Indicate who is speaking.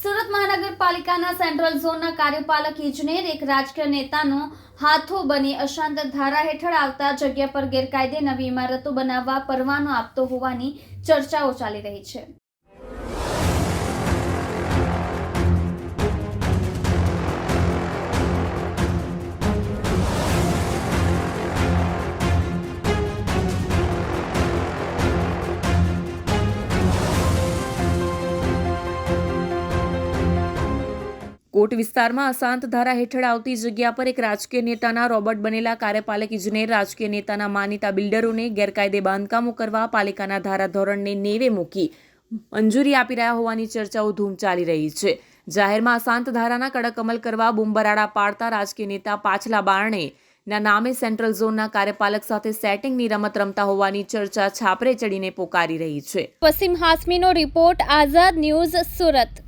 Speaker 1: સુરત મહાનગરપાલિકાના સેન્ટ્રલ ઝોનના કાર્યપાલક ઇજનેર એક રાજકીય નેતાનો હાથો બની અશાંત ધારા હેઠળ આવતા જગ્યા પર ગેરકાયદે નવી ઇમારતો બનાવવા પરવાનો આપતો હોવાની ચર્ચાઓ ચાલી રહી છે।
Speaker 2: કોટ વિસ્તારમાં અશાંત ધારા હેઠળ આવતી જગ્યા પર એક રાજકીય નેતાના રોબોટ બનેલા કાર્યપાલક ઇજનેર રાજકીય નેતાના માનીતા બિલ્ડરોને ગેરકાયદે બાંધકામો કરવા પાલિકાના ધારાધોરણને નેવે મૂકી મંજૂરી આપી રહ્યા હોવાની ચર્ચાઓ ધૂમ ચાલી રહી છે। જાહેરમાં અશાંત ધારાના કડક અમલ કરવા બૂમબરાડા પાડતા રાજકીય નેતા પાછલા બારણે ના નામે સેન્ટ્રલ ઝોનના કાર્યપાલક સાથે સેટિંગની રમત રમતા હોવાની ચર્ચા છાપરે ચડીને પોકારી રહી છે।
Speaker 1: વસીમ હાસમીનો રિપોર્ટ, આઝાદ ન્યૂઝ, સુરત।